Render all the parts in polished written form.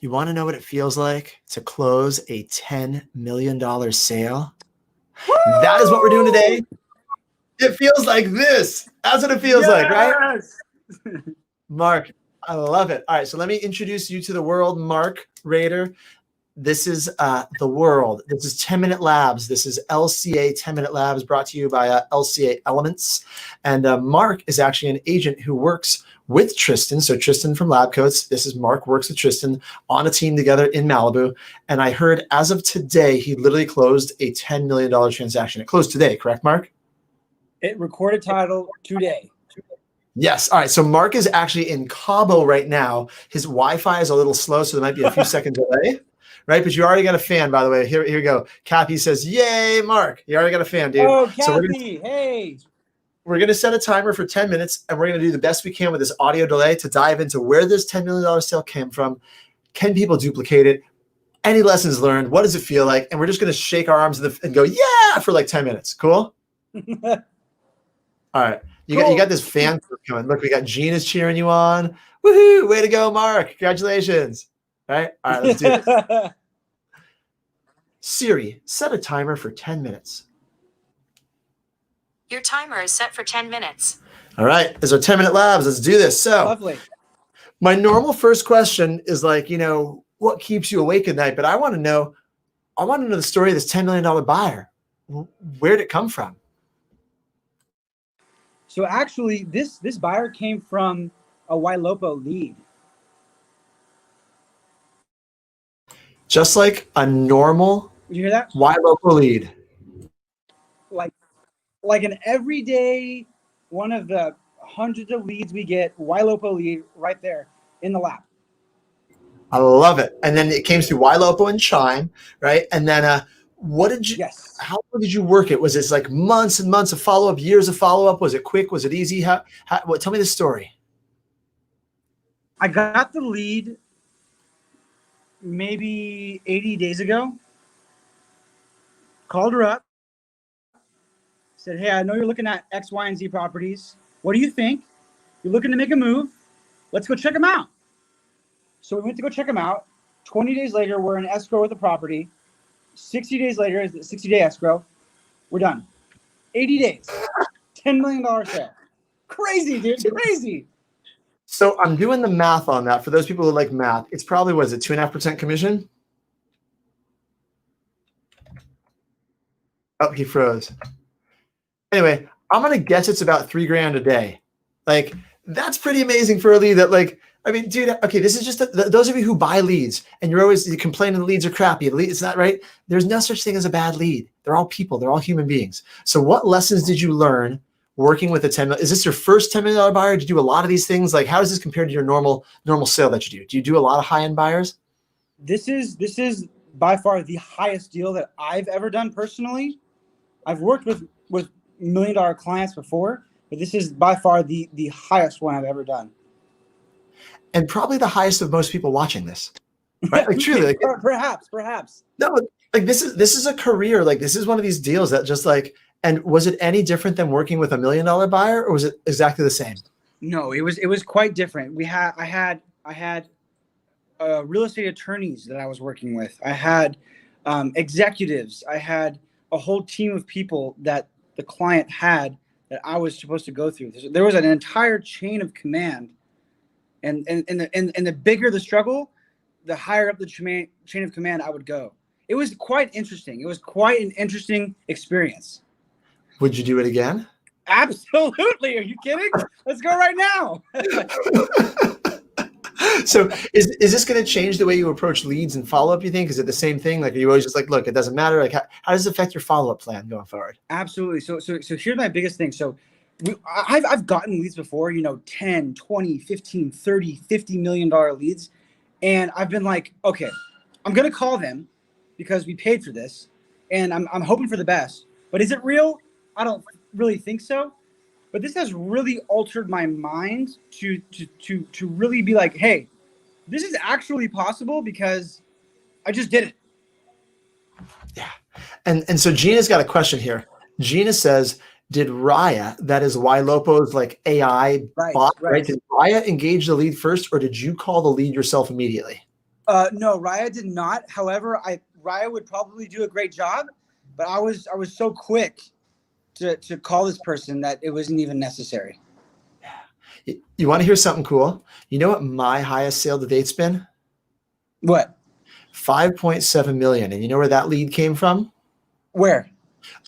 You want to know what it feels like to close a $10 million sale? Woo! That is what we're doing today. It feels like this. That's what it feels like, right? Mark, I love it. All right, so let me introduce you to the world, Mark Rader. This is the world. This is 10-Minute Labs. This is LCA 10-Minute Labs brought to you by LCA Elements. And Mark is actually an agent who works with Tristan. So Tristan from LabCoats. This is Mark works with Tristan on a team together in Malibu. And I heard as of today, he literally closed a $10 million transaction. It closed today, correct, Mark? It recorded title today. Yes. All right. So Mark is actually in Cabo right now. His Wi-Fi is a little slow, so there might be a few second delay. Right, but you already got a fan, by the way. Here you go. Kathy says, "Yay, Mark! You already got a fan, dude." Oh, Kathy! So Hey. We're gonna set a timer for 10 minutes, and we're gonna do the best we can with this audio delay to dive into where this $10 million sale came from. Can people duplicate it? Any lessons learned? What does it feel like? And we're just gonna shake our arms and go, "Yeah!" for like 10 minutes. Cool. All right. You got this fan coming. Look, we got Gina's cheering you on. Woohoo! Way to go, Mark! Congratulations. All right. All right. Let's do this. Siri, set a timer for 10 minutes. Your timer is set for 10 minutes. All right. There's our 10-Minute Labs. Let's do this. So, lovely. My normal first question is like, what keeps you awake at night? But I want to know the story of this $10 million buyer. Where did it come from? So actually, this buyer came from a Wailopo lead. Just like a normal Did you hear that? Wailopo lead. Like an everyday, one of the hundreds of leads we get, Wailopo lead right there in the lab. I love it. And then it came through Wailopo and Chime, right? And then how did you work it? Was it like months and months of follow-up, years of follow-up? Was it quick? Was it easy? Tell me the story. I got the lead maybe 80 days ago. Called her up. Said, hey, I know you're looking at X, Y, and Z properties. What do you think? You're looking to make a move. Let's go check them out. So we went to go check them out. 20 days later, we're in escrow with the property. 60 days later is the 60-day escrow. We're done. 80 days. $10 million sale. Crazy, dude. Crazy. So I'm doing the math on that. For those people who like math, it's probably, 2.5% commission? Oh, he froze. Anyway, I'm going to guess it's about $3,000 a day. Like, that's pretty amazing for a lead that dude, okay, this is just those of you who buy leads and you complaining the leads are crappy. It's not right. There's no such thing as a bad lead. They're all people. They're all human beings. So what lessons did you learn working with a 10 million? Is this your first $10 million buyer? Do you do a lot of these things? Like, how does this compare to your normal sale that you do? Do you do a lot of high-end buyers? This is by far the highest deal that I've ever done personally. I've worked with $1 million clients before, but this is by far the highest one I've ever done. And probably the highest of most people watching this, right? Like truly, like, perhaps. No, like this is a career. Like this is one of these deals that just like. And was it any different than working with $1 million buyer, or was it exactly the same? No, it was quite different. I had real estate attorneys that I was working with. I had executives. I had a whole team of people that the client had that I was supposed to go through. There was an entire chain of command. And the bigger the struggle, the higher up the chain of command I would go. It was quite interesting. It was quite an interesting experience. Would you do it again? Absolutely. Are you kidding? Let's go right now. So is this going to change the way you approach leads and follow-up, you think? Is it the same thing? Like, are you always just like, look, it doesn't matter? Like, how does it affect your follow-up plan going forward? Absolutely. So here's my biggest thing. So I've gotten leads before, 10, 20, 15, 30, $50 million leads. And I've been like, okay, I'm going to call them because we paid for this and I'm hoping for the best, but is it real? I don't really think so. But this has really altered my mind to really be like, hey, this is actually possible because I just did it. Yeah. And so Gina's got a question here. Gina says, did Raya, that is Wailopo's like AI bot, right? Did Raya engage the lead first, or did you call the lead yourself immediately? No, Raya did not. However, Raya would probably do a great job, but I was so quick to call this person that it wasn't even necessary. You want to hear something cool? You know what my highest sale to date's been? What? 5.7 million. And you know where that lead came from? Where?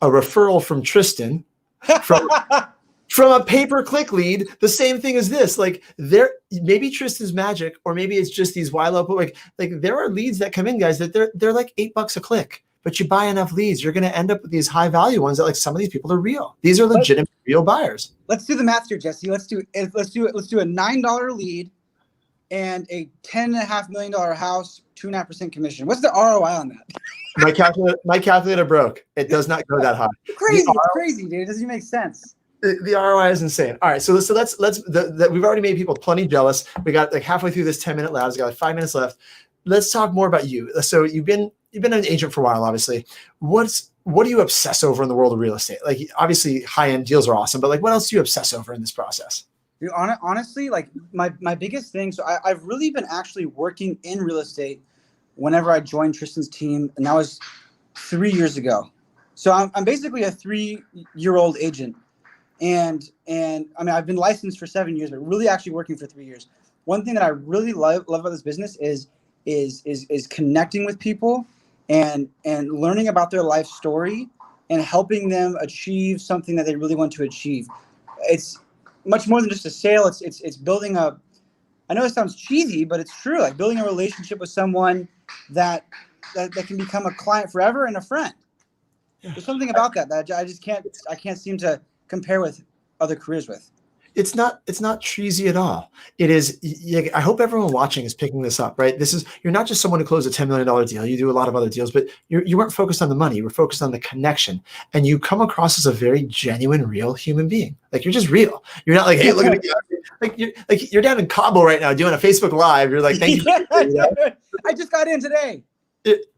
A referral from Tristan from a pay-per-click lead. The same thing as this. Like maybe Tristan's magic, or maybe it's just these wild open. Like there are leads that come in, guys, that they're like $8 a click. But you buy enough leads, you're going to end up with these high value ones that like some of these people are real. These are legitimate real buyers. Let's do the math here, Jesse. Let's do a $9 lead and a $10.5 million house, 2.5% commission. What's the ROI on that? My calculator broke. It does not go that high. It's crazy, dude. It doesn't make sense. The ROI is insane. All right, so let's we've already made people plenty jealous. We got like halfway through this 10-minute lab. We got like 5 minutes left. Let's talk more about you. So you've been an agent for a while, obviously. What do you obsess over in the world of real estate? Like, obviously, high-end deals are awesome, but like, what else do you obsess over in this process? Dude, honestly, like my biggest thing. So I've really been actually working in real estate whenever I joined Tristan's team, and that was 3 years ago. So I'm basically a 3-year-old agent, and I mean I've been licensed for 7 years, but really actually working for 3 years. One thing that I really love about this business is connecting with people and learning about their life story and helping them achieve something that they really want to achieve. It's much more than just a sale. It's building a, I know it sounds cheesy, but it's true. Like building a relationship with someone that can become a client forever and a friend. There's something about that I can't seem to compare with other careers with. It's not cheesy at all. It is. I hope everyone watching is picking this up, right? You're not just someone who closed a $10 million deal. You do a lot of other deals, but you weren't focused on the money. You were focused on the connection, and you come across as a very genuine, real human being. Like you're just real. You're not like, hey, look at me. Like you're down in Cabo right now doing a Facebook Live. You're like, thank you. I just got in today.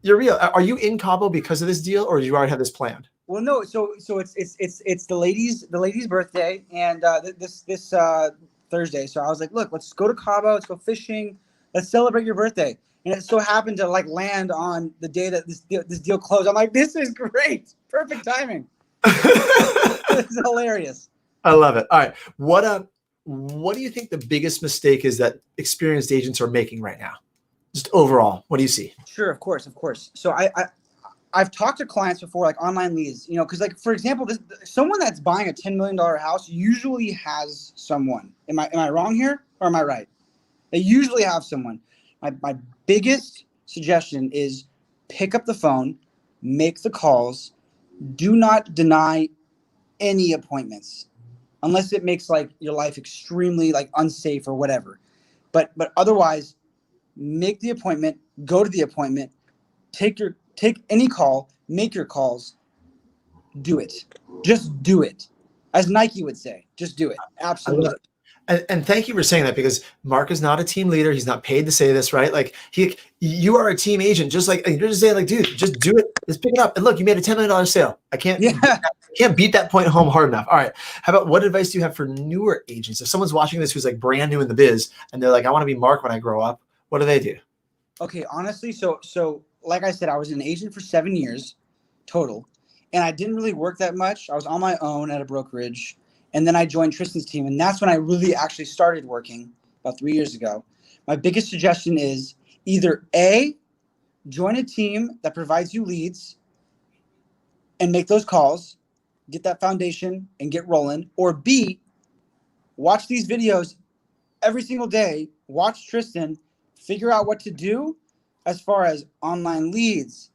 You're real. Are you in Cabo because of this deal, or do you already have this planned? Well, no. So it's the lady's birthday, and this Thursday. So I was like, look, let's go to Cabo. Let's go fishing. Let's celebrate your birthday. And it so happened to like land on the day that this deal closed. I'm like, this is great. Perfect timing. This is hilarious. I love it. All right. What do you think the biggest mistake is that experienced agents are making right now? Just overall, what do you see? Sure, of course. So I've talked to clients before, like online leads, because like, for example, someone that's buying a $10 million house usually has someone. Am I wrong here or am I right? They usually have someone. My biggest suggestion is pick up the phone, make the calls, do not deny any appointments unless it makes like your life extremely like unsafe or whatever. But otherwise, make the appointment, go to the appointment, take any call, make your calls, do it. Just do it. As Nike would say, just do it. Absolutely. And thank you for saying that, because Mark is not a team leader. He's not paid to say this, right? Like you are a team agent, just like you're just saying, like, dude, just do it. Just pick it up. And look, you made a $10 million sale. I can't beat that point home hard enough. All right. How about, what advice do you have for newer agents? If someone's watching this who's like brand new in the biz and they're like, I want to be Mark when I grow up, what do they do? Okay, honestly, so like I said, I was an agent for 7 years total, and I didn't really work that much. I was on my own at a brokerage, and then I joined Tristan's team, and that's when I really actually started working about 3 years ago. My biggest suggestion is either A, join a team that provides you leads and make those calls, get that foundation and get rolling, or B, watch these videos every single day, watch Tristan, figure out what to do as far as online leads,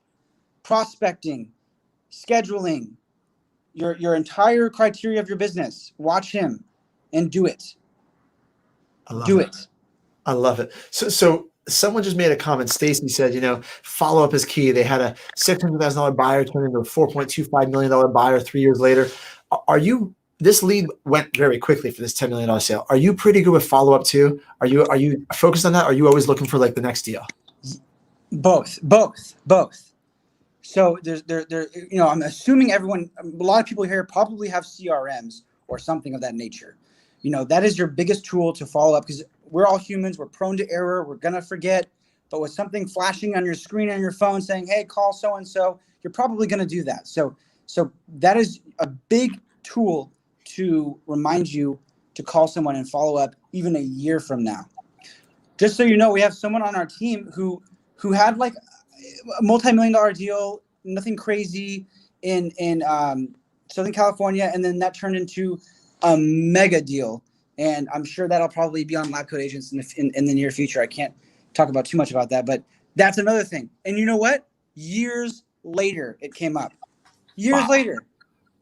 prospecting, scheduling, your entire criteria of your business. Watch him and do it. I love it. So someone just made a comment. Stacy said, follow-up is key. They had a $600,000 buyer turn into a $4.25 million buyer 3 years later. This lead went very quickly for this $10 million sale. Are you pretty good with follow-up too? Are you focused on that? Are you always looking for like the next deal? Both. So I'm assuming a lot of people here probably have CRMs or something of that nature. That is your biggest tool to follow up, because we're all humans. We're prone to error. We're going to forget. but with something flashing on your screen on your phone saying, hey, call so-and-so, you're probably going to do that. So that is a big tool to remind you to call someone and follow up even a year from now. Just so you know, we have someone on our team who had like a multi-million-dollar deal, nothing crazy in Southern California, and then that turned into a mega deal. And I'm sure that'll probably be on LabCoatAgents in the near future. I can't talk about too much about that, but that's another thing. And you know what? Years later, it came up. Years later,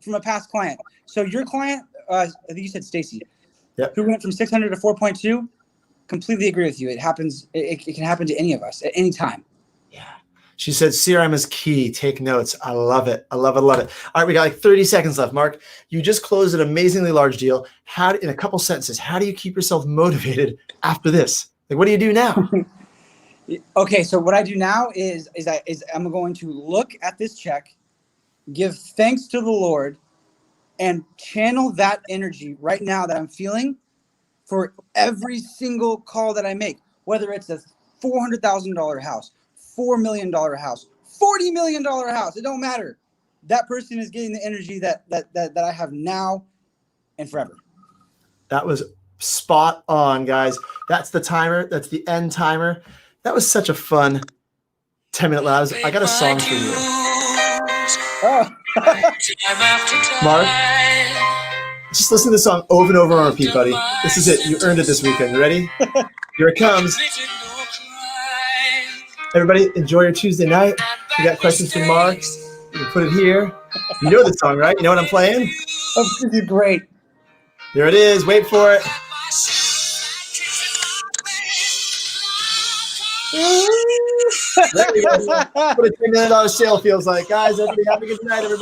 from a past client. So your client, I think you said Stacy, who went from 600 to 4.2. Completely agree with you. It happens. It can happen to any of us at any time. Yeah. She said CRM is key. Take notes. I love it. I love it. I love it. All right. We got like 30 seconds left. Mark, you just closed an amazingly large deal. In a couple sentences, how do you keep yourself motivated after this? Like, what do you do now? Okay. So what I do now is I'm going to look at this check, give thanks to the Lord, and channel that energy right now that I'm feeling for every single call that I make, whether it's a $400,000 house, $4 million house, $40 million house, it don't matter. That person is getting the energy that I have now and forever. That was spot on, guys. That's the timer. That's the end timer. That was such a fun 10-minute lives. I got a song for you. Oh. Mark, just listen to the song over and over on repeat, buddy. This is it. You earned it this weekend. You ready? Here it comes. Everybody, enjoy your Tuesday night. If you got questions for Mark, you can put it here. You know the song, right? You know what I'm playing? Oh, this is great. Here it is. Wait for it. There you go. What a $10 million sale feels like. Guys, everybody have a good night, everybody.